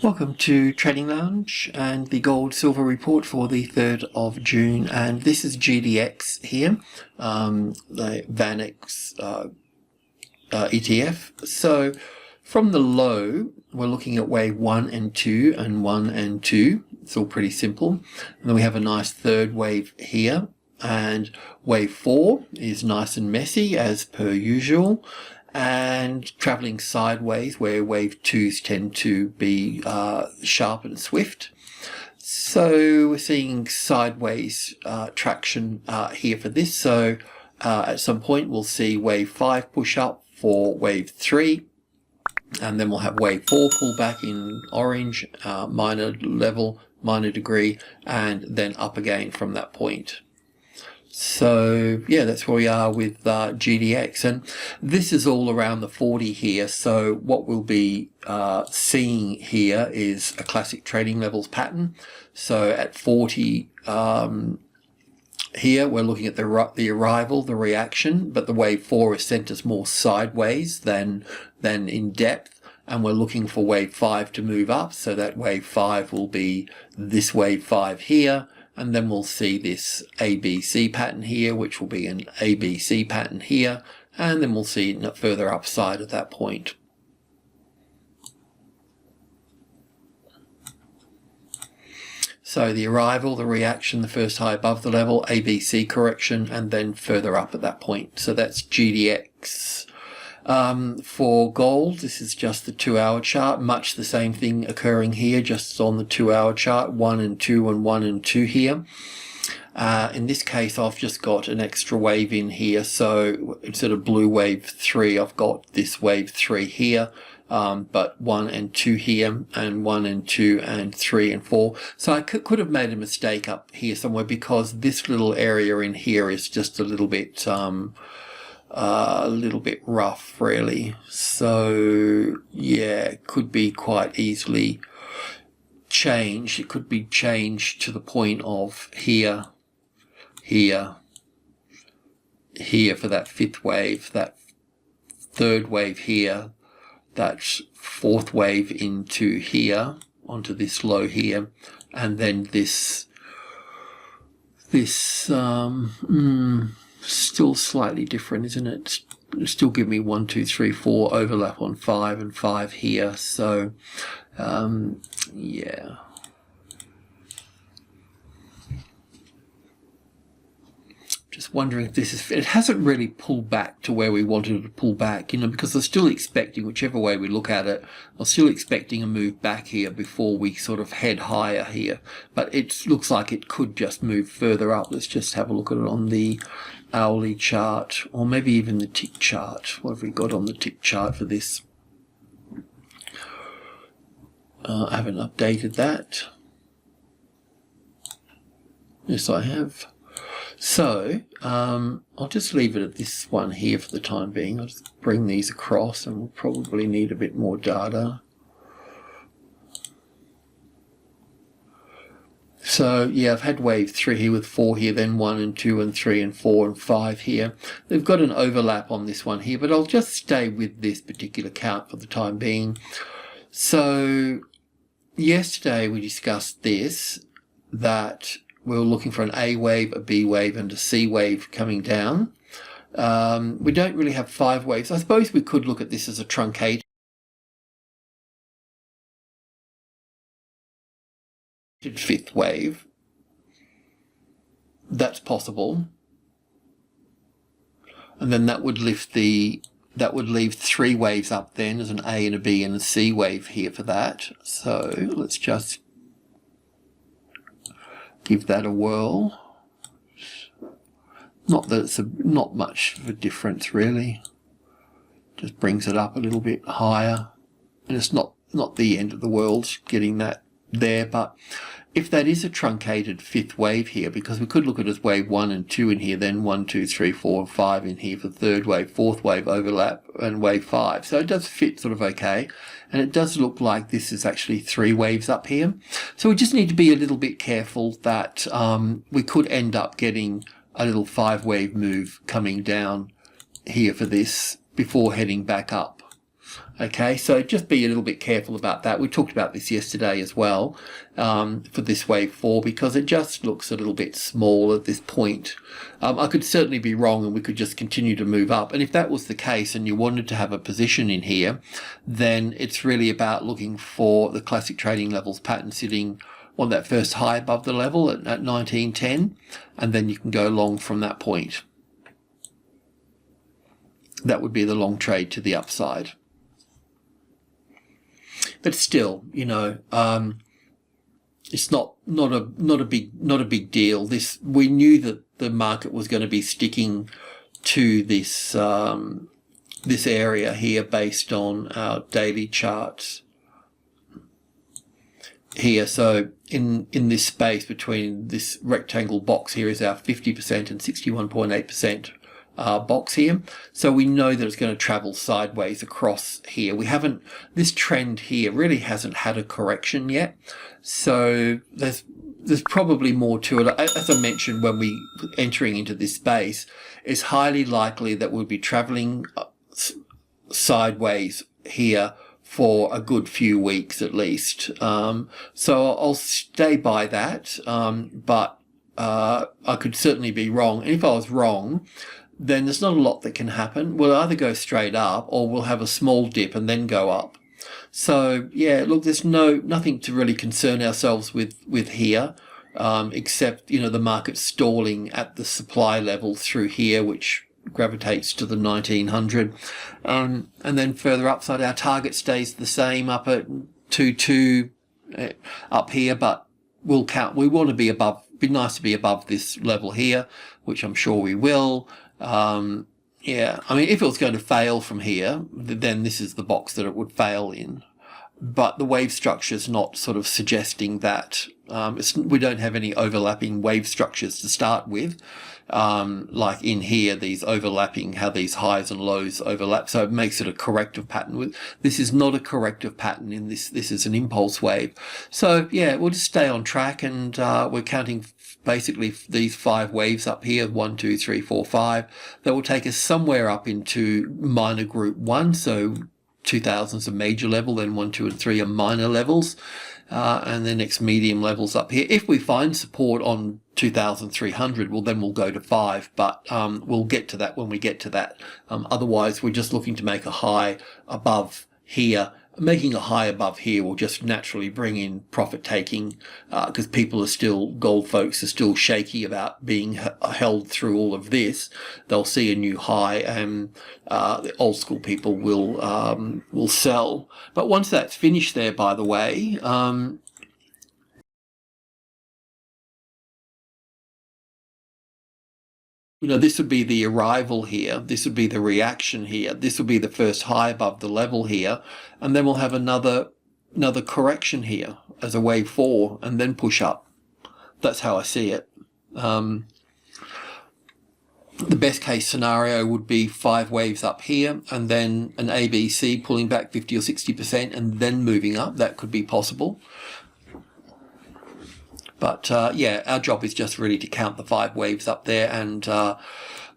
Welcome to Trading Lounge and the gold silver report for the 3rd of June, and this is GDX here, the VanEx ETF. So from the low we're looking at wave 1 and 2 and 1 and 2. It's all pretty simple, and then we have a nice third wave here, and wave 4 is nice and messy as per usual, and traveling sideways where wave 2s tend to be sharp and swift. So we're seeing sideways traction here for this. So at some point we'll see wave 5 push up for wave 3, and then we'll have wave 4 pull back in orange, minor level, minor degree, and then up again from that point. So yeah, that's where we are with GDX, and this is all around the 40 here. So what we'll be seeing here is a classic trading levels pattern. So at 40 here we're looking at the arrival, the reaction, but the wave 4 is sent us more sideways than in depth, and we're looking for wave 5 to move up. So that wave 5 will be this wave 5 here. And then we'll see this ABC pattern here, which will be an ABC pattern here, and then we'll see a further upside at that point. So the arrival, the reaction, the first high above the level, ABC correction, and then further up at that point. So that's GDX. For gold, this is just the 2-hour chart, much the same thing occurring here, just on the 2-hour chart, 1 and 2 and 1 and 2 here. In this case I've just got an extra wave in here, so instead of blue wave 3 I've got this wave 3 here, but 1 and 2 here, and 1 and 2 and 3 and 4. So I could have made a mistake up here somewhere, because this little area in here is just a little bit rough really. So yeah, it could be quite easily changed. It could be changed to the point of here for that 5th wave, that 3rd wave here, that 4th wave into here, onto this low here, and then this still slightly different, isn't it? Still give me 1, 2, 3, 4 overlap on 5 and 5 here. So yeah, just wondering if this is, it hasn't really pulled back to where we wanted it to pull back, you know, because I'm still expecting, whichever way we look at it, I'm still expecting a move back here before we sort of head higher here. But it looks like it could just move further up. Let's just have a look at it on the hourly chart, or maybe even the tick chart. What have we got on the tick chart for this? I haven't updated that. Yes, I have. So I'll just leave it at this one here for the time being. I'll just bring these across, and we'll probably need a bit more data. So yeah, I've had wave 3 here with 4 here, then 1 and 2 and 3 and 4 and 5 here. They've got an overlap on this one here, but I'll just stay with this particular count for the time being. So yesterday we discussed this, that we were looking for an A wave, a B wave, and a C wave coming down. We don't really have 5 waves. I suppose we could look at this as a truncated 5th wave. That's possible, and then that would leave 3 waves up then, as an A and a B and a C wave here for that. So let's just give that a whirl. Not that it's not much of a difference really. Just brings it up a little bit higher, and it's not the end of the world getting that there. But if that is a truncated 5th wave here, because we could look at it as wave 1 and 2 in here, then 1, 2, 3, 4 and 5 in here for 3rd wave, 4th wave overlap, and wave 5. So it does fit sort of okay, and it does look like this is actually 3 waves up here. So we just need to be a little bit careful that we could end up getting a little 5 wave move coming down here for this before heading back up. Okay, so just be a little bit careful about that. We talked about this yesterday as well for this wave 4, because it just looks a little bit small at this point. I could certainly be wrong and we could just continue to move up. And if that was the case and you wanted to have a position in here, then it's really about looking for the classic trading levels pattern sitting on that first high above the level at 1910, and then you can go long from that point. That would be the long trade to the upside. But still, you know, it's not a big deal. We knew that the market was going to be sticking to this this area here based on our daily charts here. So in this space between this rectangle box here is our 50% and 61.8% box here. So we know that it's going to travel sideways across here. This trend here really hasn't had a correction yet. So there's probably more to it. As I mentioned, when we entering into this space, it's highly likely that we'll be traveling sideways here for a good few weeks at least. So I'll stay by that, but I could certainly be wrong. And if I was wrong, then there's not a lot that can happen. We'll either go straight up or we'll have a small dip and then go up. So yeah, look, there's nothing to really concern ourselves with here, except, you know, the market stalling at the supply level through here, which gravitates to the 1900, and then further upside our target stays the same up at 22 up here, but we want to be above. Be nice to be above this level here, which I'm sure we will. Yeah, I mean, if it was going to fail from here, then this is the box that it would fail in. But the wave structure is not sort of suggesting that. We don't have any overlapping wave structures to start with. Like in here, these overlapping, how these highs and lows overlap. So it makes it a corrective pattern. This is not a corrective pattern in this. This is an impulse wave. So yeah, we'll just stay on track, and we're counting basically these 5 waves up here, 1, 2, 3, 4, 5, that will take us somewhere up into minor group 1. So 2000 is a major level, then 1, 2, and 3 are minor levels. And the next medium levels up here. If we find support on 2,300, well, then we'll go to 5, but we'll get to that when we get to that. Otherwise, we're just looking to make a high above here. Making a high above here will just naturally bring in profit taking, because gold folks are still shaky about being held through all of this. They'll see a new high, and the old school people will sell. But once that's finished there, by the way, you know, this would be the arrival here. This would be the reaction here. This would be the first high above the level here. And then we'll have another correction here as a wave 4 and then push up. That's how I see it. The best case scenario would be 5 waves up here and then an ABC pulling back 50 or 60% and then moving up. That could be possible. But yeah, our job is just really to count the 5 waves up there, and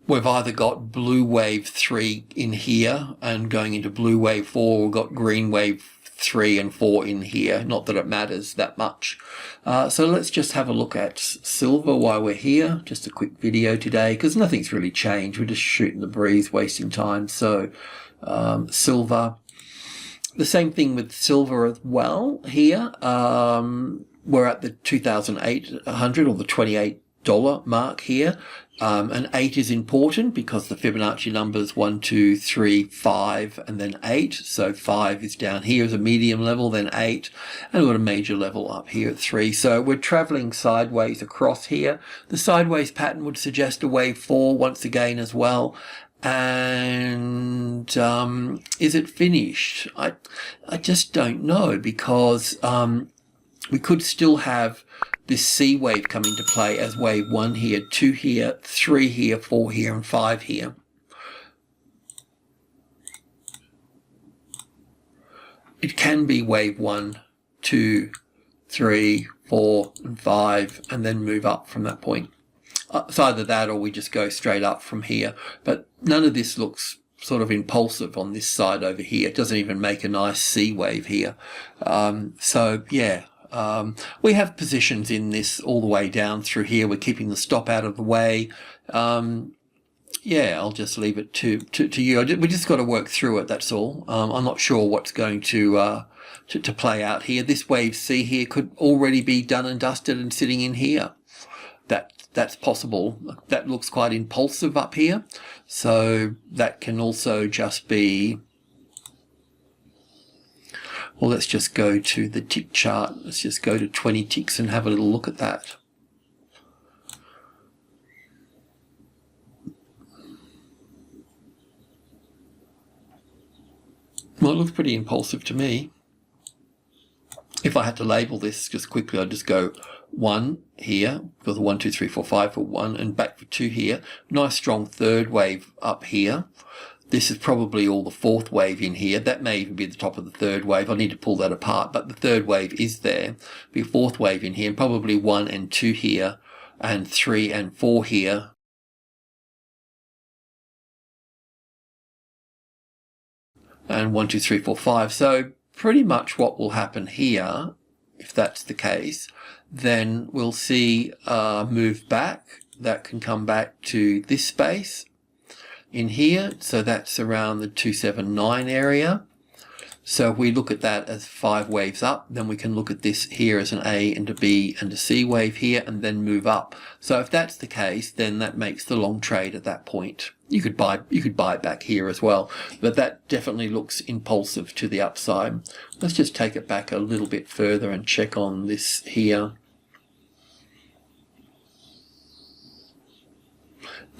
we've either got blue wave 3 in here and going into blue wave 4, or we've got green wave 3 and 4 in here. Not that it matters that much. So let's just have a look at silver while we're here. Just a quick video today, because nothing's really changed. We're just shooting the breeze, wasting time. So silver, the same thing with silver as well here. We're at the 2,800 or the $28 mark here. And 8 is important because the Fibonacci numbers 1, 2, 3, 5, and then 8. So 5 is down here as a medium level, then 8, and we've got a major level up here at 3. So we're traveling sideways across here. The sideways pattern would suggest a wave 4 once again as well. And is it finished? I just don't know, because we could still have this C wave come into play as wave 1 here, 2 here, 3 here, 4 here, and 5 here. It can be wave 1, 2, 3, 4, and 5, and then move up from that point. It's either that or we just go straight up from here. But none of this looks sort of impulsive on this side over here. It doesn't even make a nice C wave here. So yeah, we have positions in this all the way down through here. We're keeping the stop out of the way. Yeah, I'll just leave it to you. We just got to work through it, that's all. I'm not sure what's going to play out here. This wave C here could already be done and dusted and sitting in here. That's possible. That looks quite impulsive up here. So that can also just be, well, let's just go to the tick chart. Let's just go to 20 ticks and have a little look at that. Well, it looks pretty impulsive to me. If I had to label this just quickly, I'd just go 1 here, because 1, 2, 3, 4, 5 for 1, and back for 2 here. Nice strong third wave up here. This is probably all the fourth wave in here. That may even be the top of the third wave. I need to pull that apart, but the third wave is there. Be a fourth wave in here, and probably 1 and 2 here, and 3 and 4 here. And 1, 2, 3, 4, 5. So pretty much what will happen here, if that's the case, then we'll see move back. That can come back to this space in here. So that's around the 279 area. So if we look at that as 5 waves up, then we can look at this here as an A and a B and a C wave here, and then move up. So if that's the case, then that makes the long trade at that point. You could buy it back here as well, but that definitely looks impulsive to the upside. Let's just take it back a little bit further and check on this here.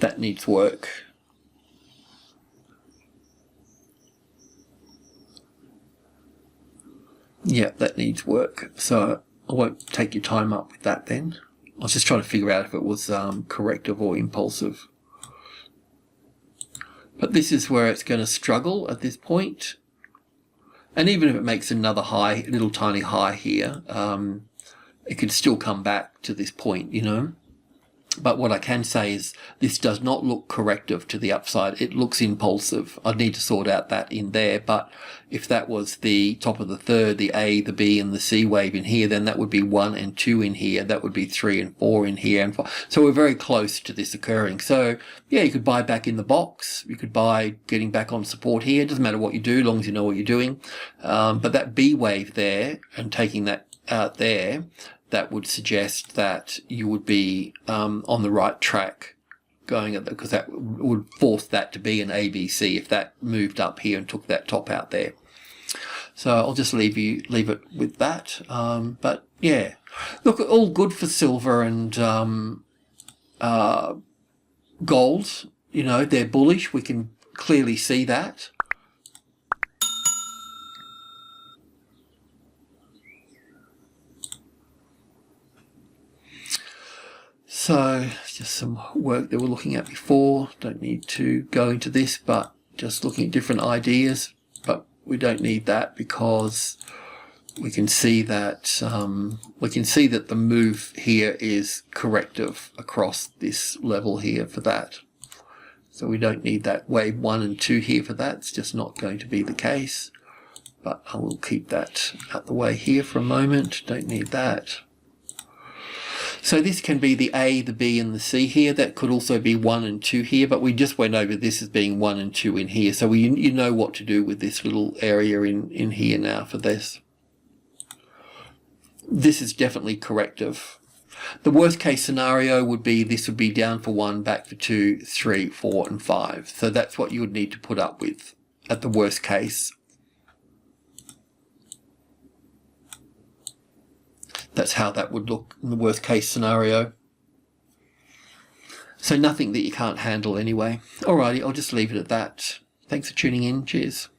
That needs work. Yeah, that needs work. So I won't take your time up with that then. I was just trying to figure out if it was corrective or impulsive. But this is where it's going to struggle at this point. And even if it makes another high, little tiny high here, it could still come back to this point, you know. But what I can say is this does not look corrective to the upside. It looks impulsive. I'd need to sort out that in there. But if that was the top of the third, the A, the B, and the C wave in here, then that would be 1 and 2 in here. That would be 3 and 4 in here. And 5. So we're very close to this occurring. So yeah, you could buy back in the box. You could buy getting back on support here. It doesn't matter what you do, as long as you know what you're doing. But that B wave there and taking that out there, that would suggest that you would be on the right track going at that, because that would force that to be an ABC if that moved up here and took that top out there. So I'll just leave it with that. But yeah, look, all good for silver and gold. You know, they're bullish. We can clearly see that. So just some work that we're looking at before. Don't need to go into this, but just looking at different ideas. But we don't need that because we can see that the move here is corrective across this level here for that. So we don't need that wave 1 and 2 here for that. It's just not going to be the case. But I will keep that out the way here for a moment. Don't need that. So this can be the A, the B, and the C here. That could also be 1 and 2 here, but we just went over this as being 1 and 2 in here. So you know what to do with this little area in here now for this. This is definitely corrective. The worst case scenario would be this would be down for 1, back for 2, 3, 4, and 5. So that's what you would need to put up with at the worst case. That's how that would look in the worst case scenario. So nothing that you can't handle anyway. Alrighty, I'll just leave it at that. Thanks for tuning in. Cheers.